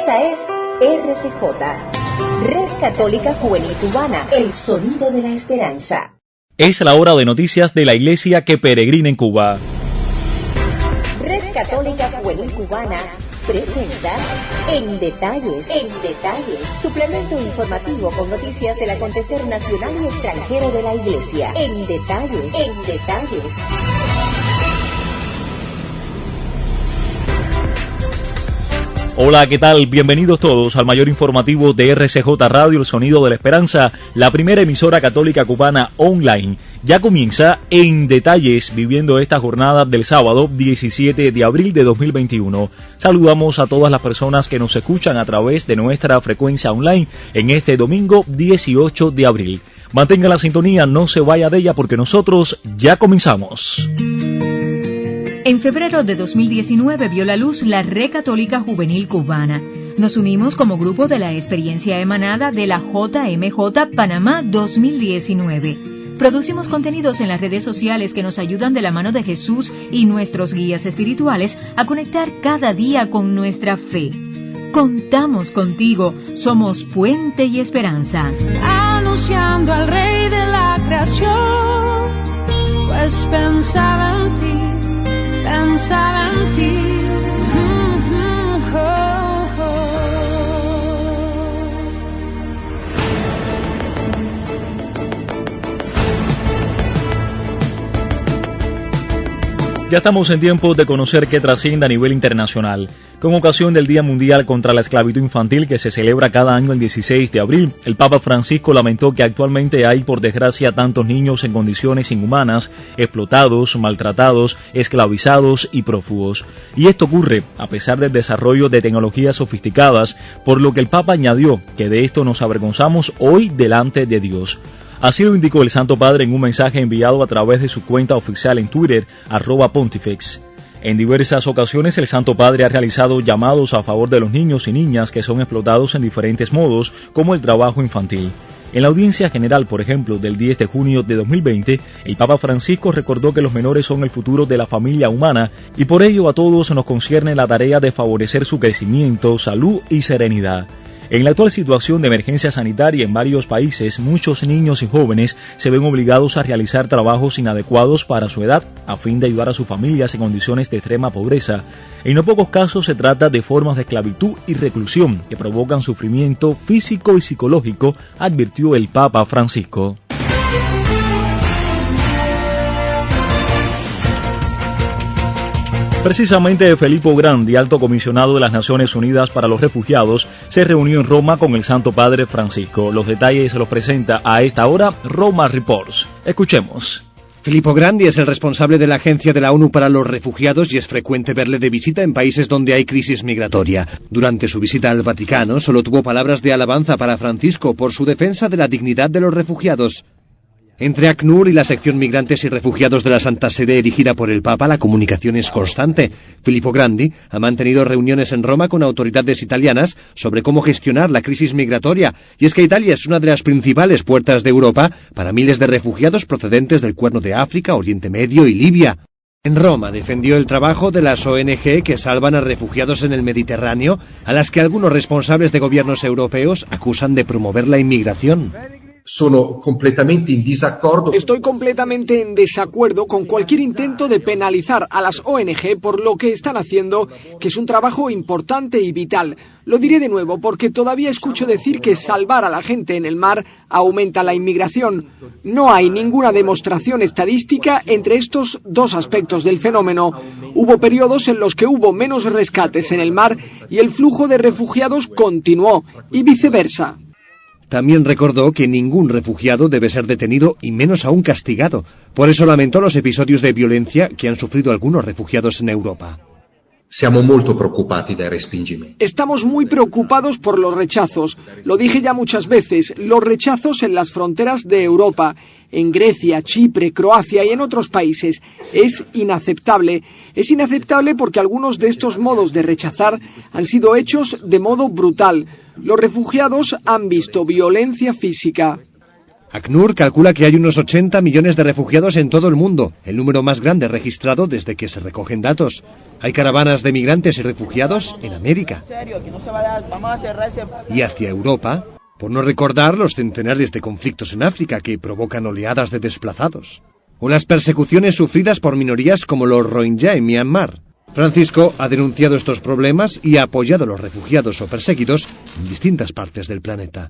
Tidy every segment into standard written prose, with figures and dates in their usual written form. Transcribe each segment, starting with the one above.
Esta es RCJ, Red Católica Juvenil Cubana, el sonido de la esperanza. Es la hora de noticias de la Iglesia que peregrina en Cuba. Red Católica Juvenil Cubana presenta En Detalles, suplemento informativo con noticias del acontecer nacional y extranjero de la Iglesia. En Detalles. Hola, ¿qué tal? Bienvenidos todos al mayor informativo de RCJ Radio, el sonido de la esperanza, la primera emisora católica cubana online. Ya comienza En Detalles, viviendo esta jornada del sábado 17 de abril de 2021. Saludamos a todas las personas que nos escuchan a través de nuestra frecuencia online en este domingo 18 de abril. Mantenga la sintonía, no se vaya de ella porque nosotros ya comenzamos. En febrero de 2019 vio la luz la Red Católica Juvenil Cubana. Nos unimos como grupo de la experiencia emanada de la JMJ Panamá 2019. Producimos contenidos en las redes sociales que nos ayudan de la mano de Jesús y nuestros guías espirituales a conectar cada día con nuestra fe. Contamos contigo, somos puente y esperanza. Anunciando al Rey de la creación, pues pensaba en ti. Pensaba en ti. Ya estamos en tiempo de conocer qué trasciende a nivel internacional. Con ocasión del Día Mundial contra la Esclavitud Infantil que se celebra cada año el 16 de abril, el Papa Francisco lamentó que actualmente hay, por desgracia, tantos niños en condiciones inhumanas, explotados, maltratados, esclavizados y prófugos. Y esto ocurre a pesar del desarrollo de tecnologías sofisticadas, por lo que el Papa añadió que de esto nos avergonzamos hoy delante de Dios. Así lo indicó el Santo Padre en un mensaje enviado a través de su cuenta oficial en Twitter, @Pontifex. En diversas ocasiones el Santo Padre ha realizado llamados a favor de los niños y niñas que son explotados en diferentes modos, como el trabajo infantil. En la audiencia general, por ejemplo, del 10 de junio de 2020, el Papa Francisco recordó que los menores son el futuro de la familia humana y por ello a todos nos concierne la tarea de favorecer su crecimiento, salud y serenidad. En la actual situación de emergencia sanitaria en varios países, muchos niños y jóvenes se ven obligados a realizar trabajos inadecuados para su edad a fin de ayudar a sus familias en condiciones de extrema pobreza. En no pocos casos se trata de formas de esclavitud y reclusión que provocan sufrimiento físico y psicológico, advirtió el Papa Francisco. Precisamente Filippo Grandi, alto comisionado de las Naciones Unidas para los Refugiados, se reunió en Roma con el Santo Padre Francisco. Los detalles se los presenta a esta hora Roma Reports. Escuchemos. Filippo Grandi es el responsable de la Agencia de la ONU para los Refugiados y es frecuente verle de visita en países donde hay crisis migratoria. Durante su visita al Vaticano solo tuvo palabras de alabanza para Francisco por su defensa de la dignidad de los refugiados. Entre ACNUR y la sección Migrantes y Refugiados de la Santa Sede dirigida por el Papa, la comunicación es constante. Filippo Grandi ha mantenido reuniones en Roma con autoridades italianas sobre cómo gestionar la crisis migratoria, y es que Italia es una de las principales puertas de Europa para miles de refugiados procedentes del Cuerno de África, Oriente Medio y Libia. En Roma defendió el trabajo de las ONG que salvan a refugiados en el Mediterráneo, a las que algunos responsables de gobiernos europeos acusan de promover la inmigración. Estoy completamente en desacuerdo con cualquier intento de penalizar a las ONG por lo que están haciendo, que es un trabajo importante y vital. Lo diré de nuevo porque todavía escucho decir que salvar a la gente en el mar aumenta la inmigración. No hay ninguna demostración estadística entre estos dos aspectos del fenómeno. Hubo periodos en los que hubo menos rescates en el mar y el flujo de refugiados continuó, y viceversa. También recordó que ningún refugiado debe ser detenido y menos aún castigado. Por eso lamentó los episodios de violencia que han sufrido algunos refugiados en Europa. Estamos muy preocupados por los rechazos. Lo dije ya muchas veces, los rechazos en las fronteras de Europa, en Grecia, Chipre, Croacia y en otros países. Es inaceptable. Es inaceptable porque algunos de estos modos de rechazar han sido hechos de modo brutal. Los refugiados han visto violencia física. ACNUR calcula que hay unos 80 millones de refugiados en todo el mundo, el número más grande registrado desde que se recogen datos. Hay caravanas de migrantes y refugiados en América y hacia Europa, por no recordar los centenares de conflictos en África que provocan oleadas de desplazados, o las persecuciones sufridas por minorías como los Rohingya en Myanmar. Francisco ha denunciado estos problemas y ha apoyado a los refugiados o perseguidos en distintas partes del planeta.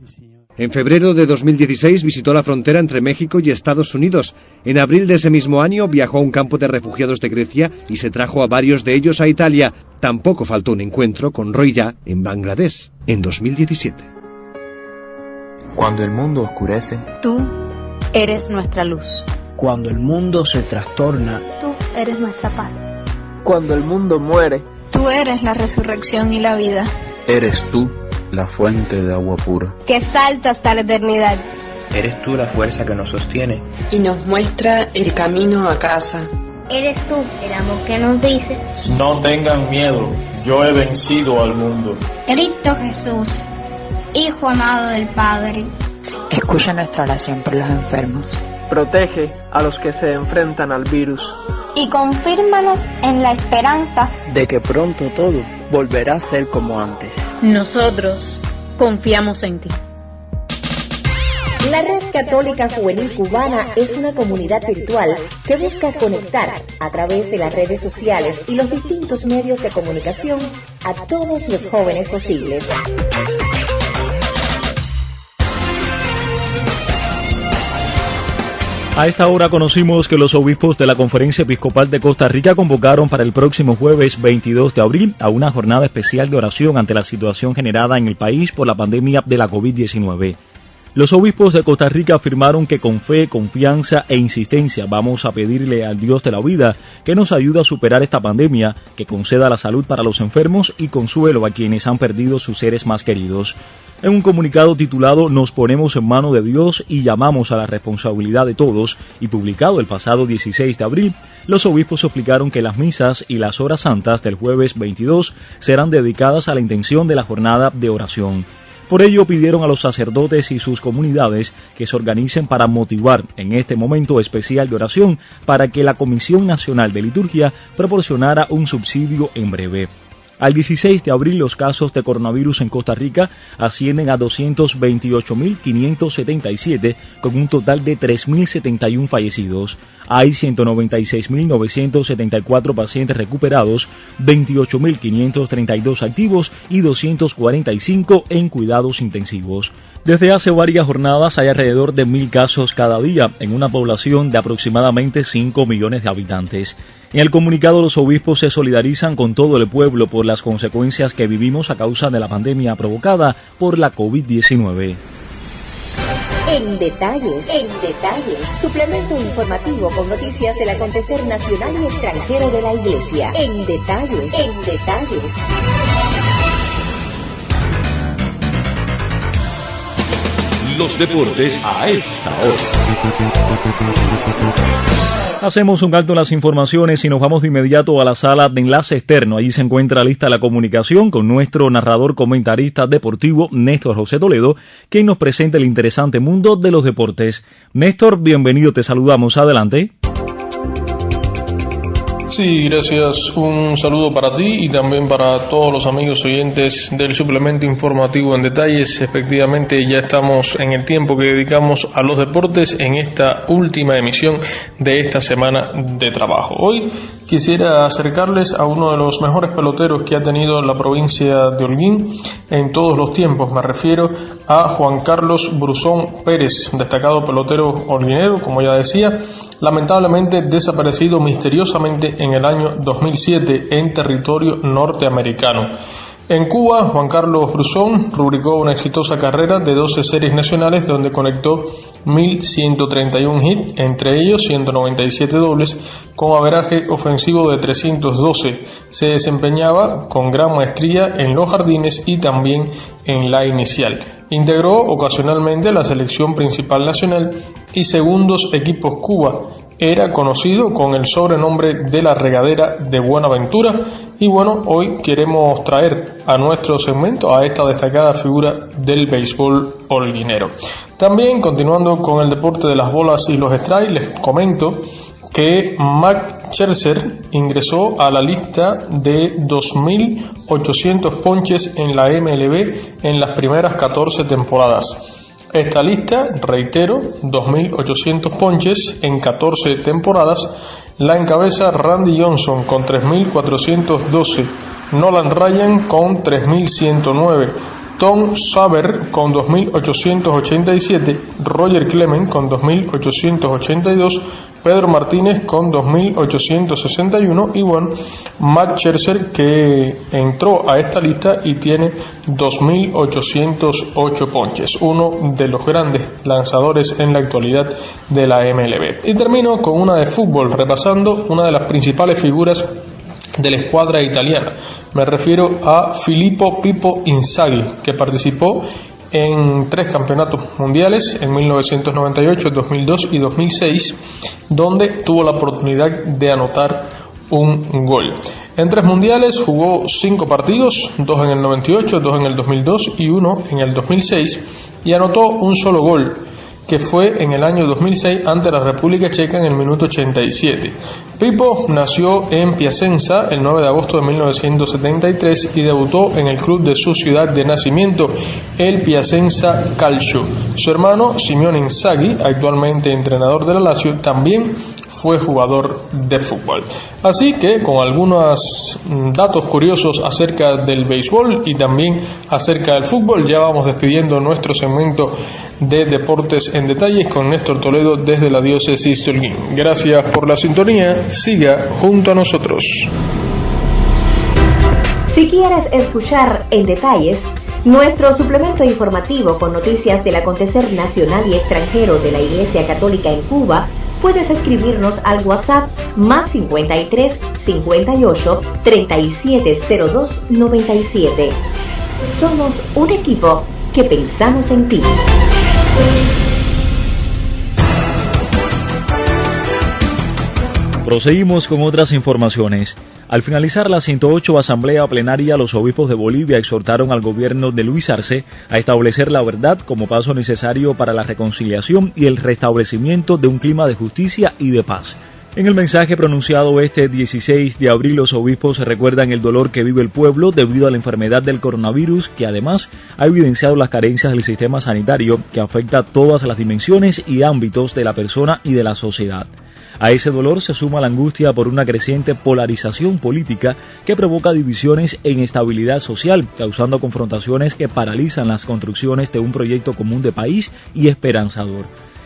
En febrero de 2016 visitó la frontera entre México y Estados Unidos. En abril de ese mismo año viajó a un campo de refugiados de Grecia y se trajo a varios de ellos a Italia. Tampoco faltó un encuentro con Rohingya en Bangladesh en 2017. Cuando el mundo oscurece, tú eres nuestra luz. Cuando el mundo se trastorna, tú eres nuestra paz. Cuando el mundo muere, tú eres la resurrección y la vida. Eres tú la fuente de agua pura, que salta hasta la eternidad. Eres tú la fuerza que nos sostiene y nos muestra el camino a casa. Eres tú el amor que nos dice: no tengan miedo, yo he vencido al mundo. Cristo Jesús, Hijo amado del Padre, escucha nuestra oración por los enfermos. Protege a los que se enfrentan al virus. Y confírmanos en la esperanza de que pronto todo volverá a ser como antes. Nosotros confiamos en ti. La Red Católica Juvenil Cubana es una comunidad virtual que busca conectar a través de las redes sociales y los distintos medios de comunicación a todos los jóvenes posibles. A esta hora conocimos que los obispos de la Conferencia Episcopal de Costa Rica convocaron para el próximo jueves 22 de abril a una jornada especial de oración ante la situación generada en el país por la pandemia de la COVID-19. Los obispos de Costa Rica afirmaron que con fe, confianza e insistencia vamos a pedirle al Dios de la vida que nos ayude a superar esta pandemia, que conceda la salud para los enfermos y consuelo a quienes han perdido sus seres más queridos. En un comunicado titulado Nos ponemos en manos de Dios y llamamos a la responsabilidad de todos, y publicado el pasado 16 de abril, los obispos explicaron que las misas y las horas santas del jueves 22 serán dedicadas a la intención de la jornada de oración. Por ello pidieron a los sacerdotes y sus comunidades que se organicen para motivar en este momento especial de oración para que la Comisión Nacional de Liturgia proporcionara un subsidio en breve. Al 16 de abril los casos de coronavirus en Costa Rica ascienden a 228.577 con un total de 3.071 fallecidos. Hay 196.974 pacientes recuperados, 28.532 activos y 245 en cuidados intensivos. Desde hace varias jornadas hay alrededor de 1.000 casos cada día en una población de aproximadamente 5 millones de habitantes. En el comunicado los obispos se solidarizan con todo el pueblo por las consecuencias que vivimos a causa de la pandemia provocada por la COVID-19. En detalles, suplemento informativo con noticias del acontecer nacional y extranjero de la Iglesia. En detalles. Los deportes a esta hora. Hacemos un alto en las informaciones y nos vamos de inmediato a la sala de enlace externo. Allí se encuentra lista la comunicación con nuestro narrador comentarista deportivo Néstor José Toledo, quien nos presenta el interesante mundo de los deportes. Néstor, bienvenido, te saludamos. Adelante. Sí, gracias. Un saludo para ti y también para todos los amigos oyentes del suplemento informativo en detalles. Efectivamente, ya estamos en el tiempo que dedicamos a los deportes en esta última emisión de esta semana de trabajo. Hoy quisiera acercarles a uno de los mejores peloteros que ha tenido la provincia de Holguín en todos los tiempos. Me refiero a Juan Carlos Brusón Pérez, destacado pelotero holguinero, como ya decía, lamentablemente desaparecido misteriosamente en el año 2007 en territorio norteamericano. En Cuba, Juan Carlos Brusón rubricó una exitosa carrera de 12 series nacionales donde conectó 1.131 hits, entre ellos 197 dobles, con averaje ofensivo de 312. Se desempeñaba con gran maestría en los jardines y también en la inicial. Integró ocasionalmente la selección principal nacional y segundos equipos Cuba, era conocido con el sobrenombre de la regadera de Buenaventura. Y bueno, hoy queremos traer a nuestro segmento a esta destacada figura del béisbol holguinero. También, continuando con el deporte de las bolas y los strikes, les comento que Max Scherzer ingresó a la lista de 2.800 ponches en la MLB en las primeras 14 temporadas. Esta lista, reitero, 2.800 ponches en 14 temporadas, la encabeza Randy Johnson con 3.412, Nolan Ryan con 3.109, Tom Seaver con 2.887, Roger Clemens con 2.882, Pedro Martínez con 2.861 y bueno, Max Scherzer, que entró a esta lista y tiene 2.808 ponches, uno de los grandes lanzadores en la actualidad de la MLB. Y termino con una de fútbol, repasando una de las principales figuras de la escuadra italiana. Me refiero a Filippo Pippo Inzaghi, que participó en 3 campeonatos mundiales en 1998, 2002 y 2006, donde tuvo la oportunidad de anotar un gol. En 3 mundiales jugó 5 partidos, 2 en el 98, 2 en el 2002 y 1 en el 2006, y anotó un solo gol, que fue en el año 2006 ante la República Checa en el minuto 87. Pippo nació en Piacenza el 9 de agosto de 1973 y debutó en el club de su ciudad de nacimiento, el Piacenza Calcio. Su hermano Simone Inzaghi, actualmente entrenador de la Lazio, también fue jugador de fútbol. Así que con algunos datos curiosos acerca del béisbol y también acerca del fútbol, ya vamos despidiendo nuestro segmento de Deportes en Detalles con Néstor Toledo desde la diócesis de Holguín. Gracias por la sintonía, siga junto a nosotros. Si quieres escuchar En Detalles, nuestro suplemento informativo con noticias del acontecer nacional y extranjero de la Iglesia Católica en Cuba, puedes escribirnos al WhatsApp más 53 58 3702 97. Somos un equipo que pensamos en ti. Proseguimos con otras informaciones. Al finalizar la 108 Asamblea Plenaria, los obispos de Bolivia exhortaron al gobierno de Luis Arce a establecer la verdad como paso necesario para la reconciliación y el restablecimiento de un clima de justicia y de paz. En el mensaje pronunciado este 16 de abril, los obispos recuerdan el dolor que vive el pueblo debido a la enfermedad del coronavirus, que además ha evidenciado las carencias del sistema sanitario que afecta a todas las dimensiones y ámbitos de la persona y de la sociedad. A ese dolor se suma la angustia por una creciente polarización política que provoca divisiones e inestabilidad social, causando confrontaciones que paralizan las construcciones de un proyecto común de país y esperanzador.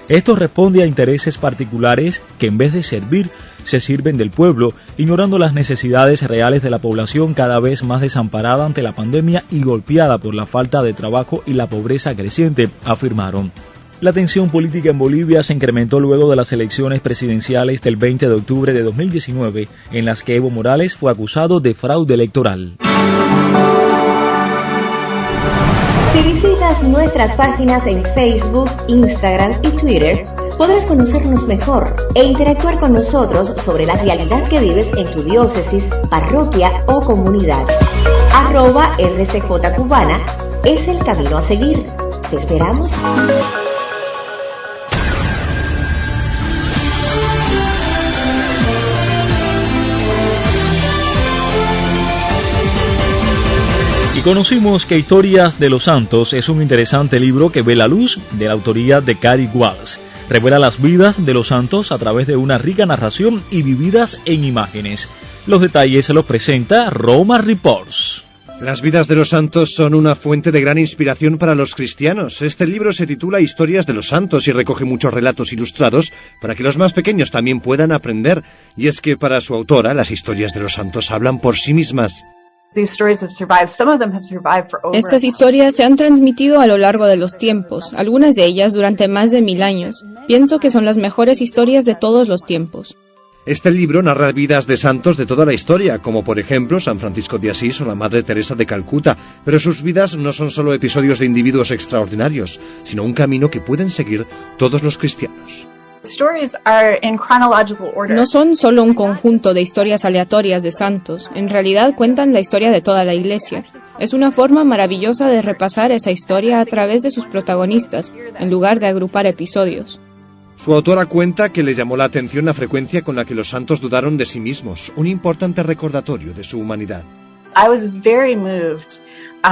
Esto responde a intereses particulares que en vez de servir, se sirven del pueblo, ignorando las necesidades reales de la población cada vez más desamparada ante la pandemia y golpeada por la falta de trabajo y la pobreza creciente, afirmaron. La tensión política en Bolivia se incrementó luego de las elecciones presidenciales del 20 de octubre de 2019, en las que Evo Morales fue acusado de fraude electoral. Si visitas nuestras páginas en Facebook, Instagram y Twitter, podrás conocernos mejor e interactuar con nosotros sobre la realidad que vives en tu diócesis, parroquia o comunidad. @RCJ Cubana es el camino a seguir. Te esperamos. Y conocimos que Historias de los Santos es un interesante libro que ve la luz de la autoría de Cary Walsh. Revela las vidas de los santos a través de una rica narración y vividas en imágenes. Los detalles se los presenta Roma Reports. Las vidas de los santos son una fuente de gran inspiración para los cristianos. Este libro se titula Historias de los Santos y recoge muchos relatos ilustrados para que los más pequeños también puedan aprender. Y es que para su autora, las historias de los santos hablan por sí mismas. Estas historias se han transmitido a lo largo de los tiempos, algunas de ellas durante más de 1000 años. Pienso que son las mejores historias de todos los tiempos. Este libro narra vidas de santos de toda la historia, como por ejemplo San Francisco de Asís o la Madre Teresa de Calcuta, pero sus vidas no son solo episodios de individuos extraordinarios, sino un camino que pueden seguir todos los cristianos. No son solo un conjunto de historias aleatorias de santos, en realidad cuentan la historia de toda la Iglesia. Es una forma maravillosa de repasar esa historia a través de sus protagonistas, en lugar de agrupar episodios. Su autora cuenta que le llamó la atención la frecuencia con la que los santos dudaron de sí mismos, un importante recordatorio de su humanidad.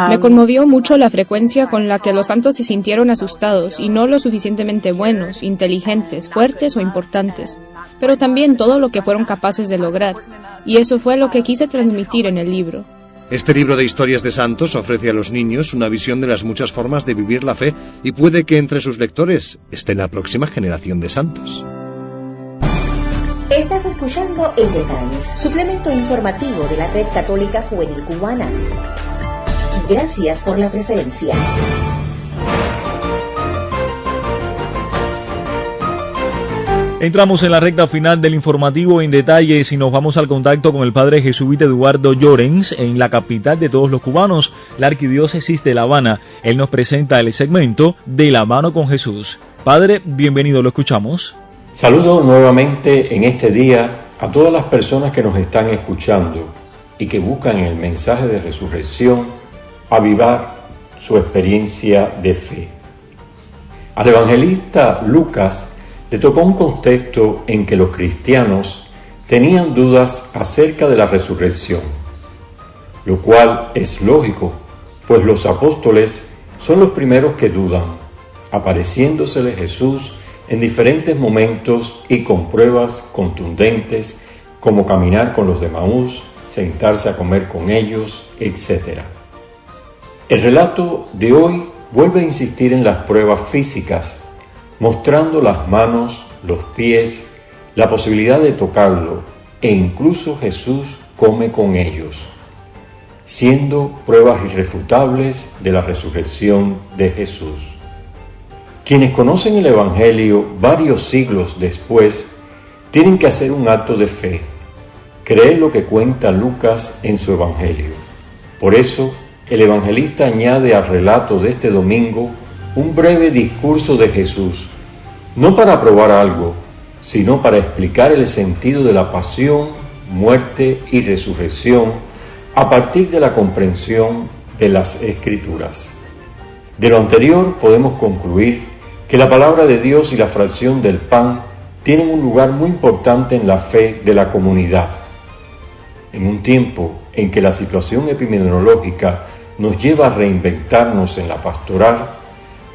Me conmovió mucho la frecuencia con la que los santos se sintieron asustados y no lo suficientemente buenos, inteligentes, fuertes o importantes, pero también todo lo que fueron capaces de lograr, y eso fue lo que quise transmitir en el libro. Este libro de historias de santos ofrece a los niños una visión de las muchas formas de vivir la fe y puede que entre sus lectores esté la próxima generación de santos. Estás escuchando En Detalles, suplemento informativo de la Red Católica Juvenil Cubana. Gracias por la preferencia. Entramos en la recta final del informativo En Detalles y nos vamos al contacto con el padre jesuita Eduardo Llorens en la capital de todos los cubanos, la Arquidiócesis de La Habana. Él nos presenta el segmento De la mano con Jesús. Padre, bienvenido, lo escuchamos. Saludo nuevamente en este día a todas las personas que nos están escuchando y que buscan en el mensaje de resurrección avivar su experiencia de fe. Al evangelista Lucas le tocó un contexto en que los cristianos tenían dudas acerca de la resurrección, lo cual es lógico, pues los apóstoles son los primeros que dudan, apareciéndosele Jesús en diferentes momentos y con pruebas contundentes, como caminar con los de Maús, sentarse a comer con ellos, etc. El relato de hoy vuelve a insistir en las pruebas físicas, mostrando las manos, los pies, la posibilidad de tocarlo, e incluso Jesús come con ellos, siendo pruebas irrefutables de la resurrección de Jesús. Quienes conocen el Evangelio varios siglos después, tienen que hacer un acto de fe, creer lo que cuenta Lucas en su Evangelio. Por eso, el evangelista añade al relato de este domingo un breve discurso de Jesús, no para probar algo, sino para explicar el sentido de la pasión, muerte y resurrección a partir de la comprensión de las Escrituras. De lo anterior podemos concluir que la palabra de Dios y la fracción del pan tienen un lugar muy importante en la fe de la comunidad. En un tiempo en que la situación epidemiológica nos lleva a reinventarnos en la pastoral,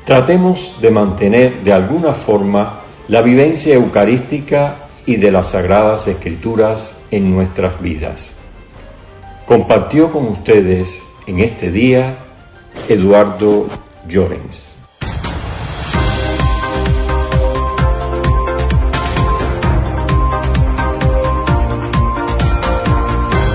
tratemos de mantener de alguna forma la vivencia eucarística y de las Sagradas Escrituras en nuestras vidas. Compartió con ustedes en este día Eduardo Llorens.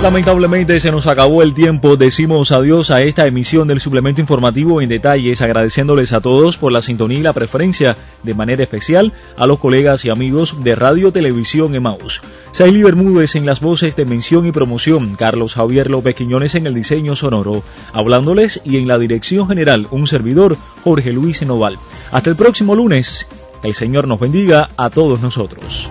Lamentablemente se nos acabó el tiempo, decimos adiós a esta emisión del suplemento informativo En Detalles, agradeciéndoles a todos por la sintonía y la preferencia, de manera especial a los colegas y amigos de Radio Televisión Emaús. Saily Bermúdez en las voces de mención y promoción, Carlos Javier López Quiñones en el diseño sonoro, hablándoles y en la dirección general, un servidor, Jorge Luis Noval. Hasta el próximo lunes, que el Señor nos bendiga a todos nosotros.